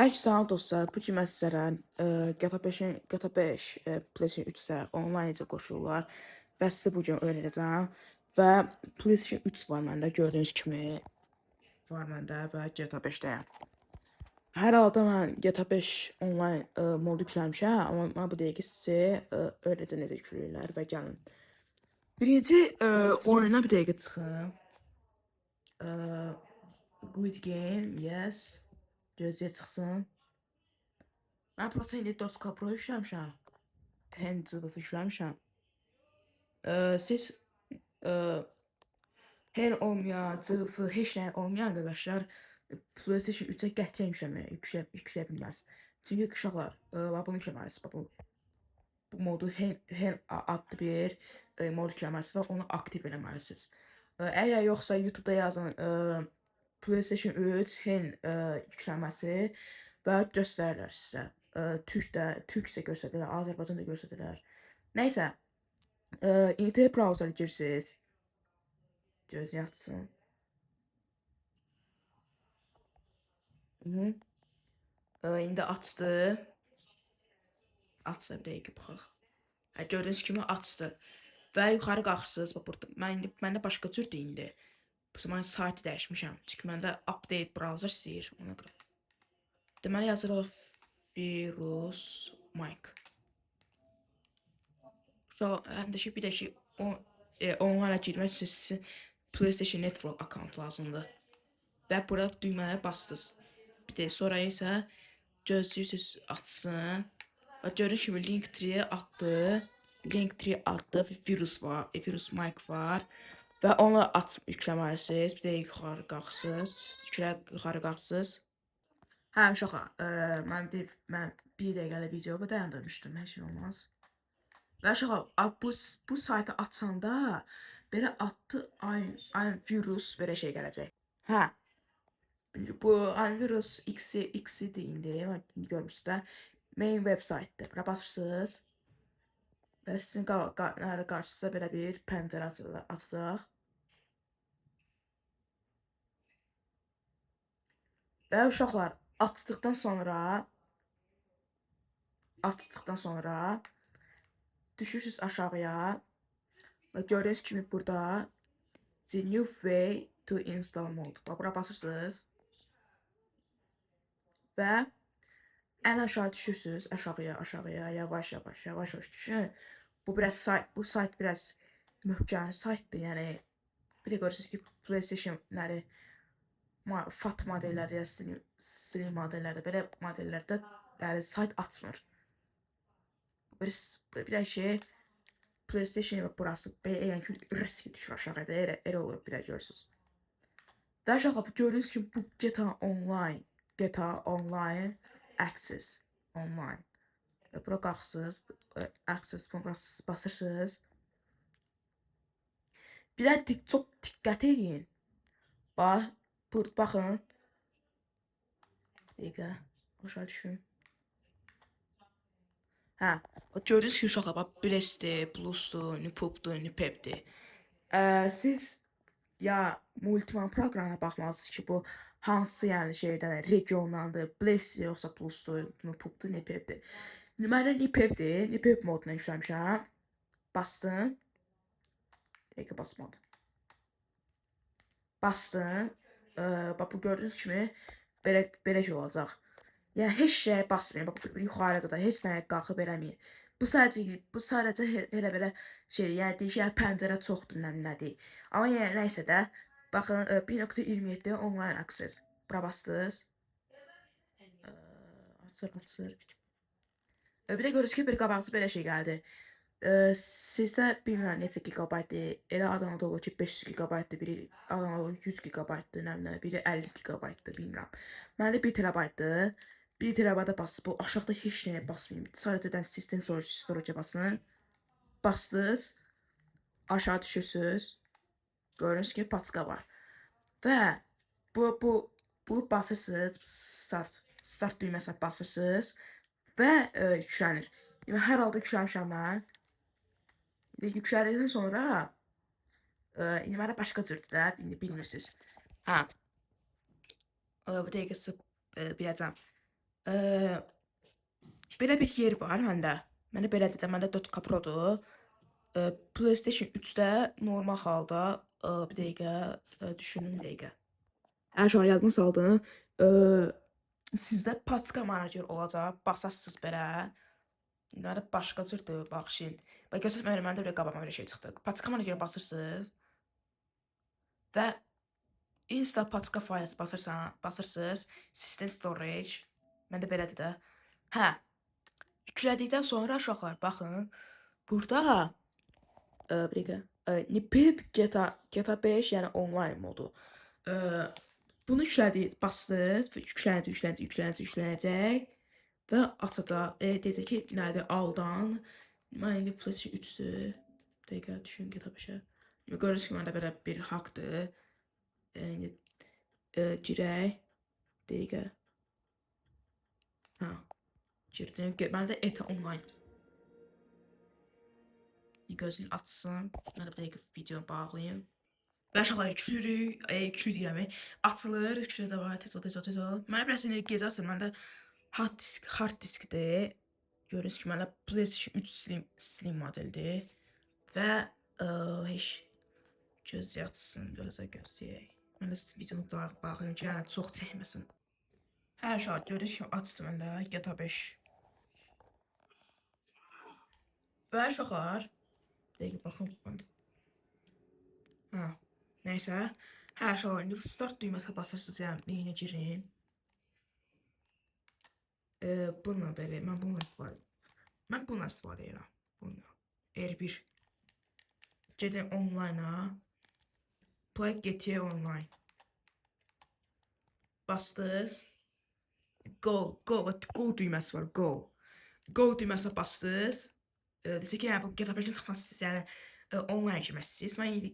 Hər salam dostlar, bu gün mən sizlərə GTA 5 PlayStation 3-də onlayn necə qoşulurlar və sizə bu gün öyrədəcəm. Və PlayStation 3 var məndə, gördüyünüz kimi var məndə və GTA 5-dəyəm. Hər halda mən GTA 5 onlayn modu yükləmişəm, amma mən bu dəqiqə sizə öyrədəcəm necə yükləyirlər və gəlin. Birinci oyuna bir dəqiqə çıxın. Good game, yes. Gözləyə çıxsın. Mən Protein 4K Pro yükləmişəm. Hands-off yükləmişəm. Siz hər olmayan, cıfı, heç nə olmayan qardaşlar PlayStation 3-ə qətiyyən yükləyə bilməz. Çünki uşaqlar, bunu yükləməlisiniz. Bu modu hər adlı bir mod yükləməlisiniz və onu aktiv eləməlisiniz. Əgər yoxsa YouTube-da yazın PlayStation 3 hen yükləməsi və göstərirlər sizə. Türkcə göstərirlər, Azərbaycanda göstərirlər. Nəysə, internet browser'a girsiniz. Göz yatsın. İndi açdı. Açdı bir dəqiqə baxaq. Gördüyünüz kimi açdı. Və yuxarı qalxırsınız. Bax burada. Məndə başqa cürdür indi. Mən saytı dəyişmişəm. Çünki məndə update browser istəyir. Ona görə. Deməli yazırıq Virus Mike. Həm də ki, bir də ki, onlara girmək üçün sizin PlayStation Network account lazımdır. Və burada düymələri bastınız. Bir də sonra isə gözləyirsiniz açsın. Və gördüyünüz kimi Linktree atdı. Linktree atdı. Virus var. Virus Mike var. Və onu yükləməlisiniz. Bir də yuxarı qalxırsınız. Yuxarı qalxırsınız. Hə, uşaqlar, mən bir dəqiqələ videomu dayandırmışdım, hər şey olmaz. Və uşaqlar, bu saytı açanda belə adlı virus belə şey gələcək. Hə, bu virus X-dir indi, görmüşsünüz də, main web saytdır. Bura basırsınız və sizin qarşınıza belə bir pəncərə açacaq. Və uşaqlar, açdıqdan sonra düşürsünüz aşağıya və gördüyünüz kimi burada the new way to install mode. Bura basırsınız və ən aşağı düşürsünüz aşağıya yavaş düşün. Bu sayt biraz möhkəm saytdır, yəni bir də görürsünüz ki PlayStation-ləri fat modelləri ya slim modellərdə belə modellərdə yəni sayt açmır. Bir də şey PlayStation və burası belə yəni ki riski düşür aşağıya elə olur bir də görürsünüz. Və aşağıda gördüyünüz kimi bu GTA Online Access Online. Və bura qalxırsınız, Access basırsınız. Bir də çox diqqət edin. Baxın. Dəqiqə, aşağı düşün. Hə, gördüyünüz ki uşaqlar, bax, Bless'dir, Plus'dur, Nipop'dur, Nipep'dir. Siz ya multiman proqramına baxmalısınız ki, bu hansı yəni şeydən, regiondandır, Bless'dir, yoxsa Plus'dur, Nipop'dur, Nipep'dir. Nümayəndə Nipep'dir, Nipep moduna yükləmişəm. Bastım. Dəqiqə basmadım. Bastım. Bax, bu gördüyünüz kimi belə şey olacaq. Yəni heç şeyə basmayın. Bax, yuxarıda da heç nəyə qalxıb eləməyin. Bu sadəcə elə belə şey, yəni deyək, pəncərə çoxdur, nədir. Amma yəni nəysə də, baxın 1.27 online access. Bura bastınız. Açır. Bir də görürsünüz ki, bir qabaqcı belə şey gəldi. Sizə bilmirəm neçə gigabaytdır. Elə adamda olur ki 500 gigabaytdır, biri adamda olur 100 gigabaytdır, biri 50 gigabaytdır, bilmirəm. Məndə 1 terabaytdır. 1 terabayta basıb, bu aşağıda heç nəyə basmayın. Sadəcə system storage basın. Bastınız. Aşağı düşürsünüz. Gördüyünüz kimi paçka var. Və bu basırsınız. Start düyməsinə basırsınız. Və yüklənir. Yəni hər halda yükləmişəm mən. Yüklədikdən sonra indi mənə başqa cürdür də, indi bilmirsiniz. Hə. Bu dəqiqə biləcəm. Eee, Belə bir yer var məndə. Məndə belədir də, məndə 4K Pro-dur. PlayStation 3-də normal halda, bir dəqiqə, düşünüm bir dəqiqə. Hər şey yadıma saldım. Eee, Sizdə Paçka Manager olacaq, basarsınız belə. İndi başqa cürdür, bax şimdi. Bax göstərmə, məndə belə qabağıma belə şey çıxdı. Paçka Managerə basırsınız və Insta Paçka Files basırsınız. System Storage. Məndə belədir də. Hə, yüklədikdən sonra uşaqlar baxın. Burada bir dəqiqə. Pip GTA 5, yəni online modu. Bunu basdınız, yüklənəcək və açacaq. Deyəcək ki, nədir aldan. Mən indi PlayStation 3-dür. Bir dəqiqə düşün GTA 5-ə. Görürsünüz ki, məndə belə bir haqqdır. İndi girək. Bir dəqiqə. Hə, girdim. Məndə ETA online. Gözünü açsın. Mən də bir dəqiqə video bağlayayım. Və uşaqlar yüklürük, yüklü deyirəm, açılır, yüklü də var, tez ol. Mənə biraz gecə açır, məndə hard diskdir. Görürsünüz ki, məndə PlayStation 3 Slim modeldir. Və heç göz yatsın, gözləyək. Mən də videonu baxayım ki, yəni çox çəkməsin. Hə, uşaqlar görürsünüz ki, açsın məndə GTA 5. Və uşaqlar, bir dəqiqə baxın. Hə. Neysə. Hə, uşaqlar, indi start düyməsinə basırsınız, yəni neyinə girin. Bununla belə, mən bununla istifadə edirəm. Bununla. R1. Gedin online'a. Play GTA Online. Bastınız. Go düyməsi var, go. Go düyməsinə bastınız. Deyəcək ki, yəni bu GTA 5-in çıxması istəyirsiniz, yəni online girmək istəyirsiniz. Mən indi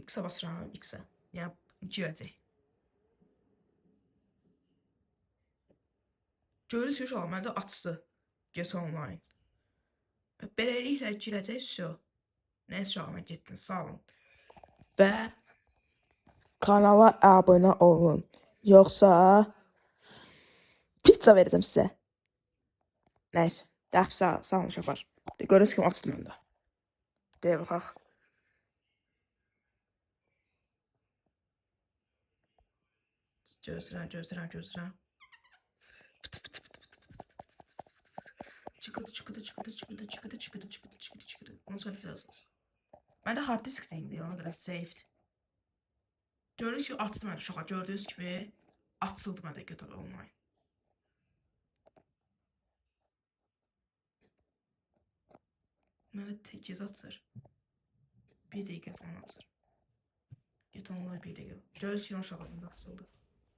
X-a basıram, X-a. Yəni girəcək. Görürsünüz uşaqlar, məndə açdı GTA Online. Beləliklə girəcək, все. Nəysə uşaqlar, mən getdim, sağ olun. Və kanala abunə olun. Yoxsa pizza verəcəm sizə. Nəysə, sağ olun uşaqlar. Görürsünüz ki, açdım məndə. Deyə baxaq. Gözləyirəm. Çıxdı. Onu söyləyəcəksiniz. Məndə hard disk deyildi, ona görə saved. Gördüyünüz kimi açdı məndə uşaqlar. Gördüyünüz kimi açıldı məndə GTA Online. Məndə tez açır. Bir dəqiqə falan açır. GTA Online bir dəqiqə. Gördüyünüz kimi uşaqlar məndə açıldı.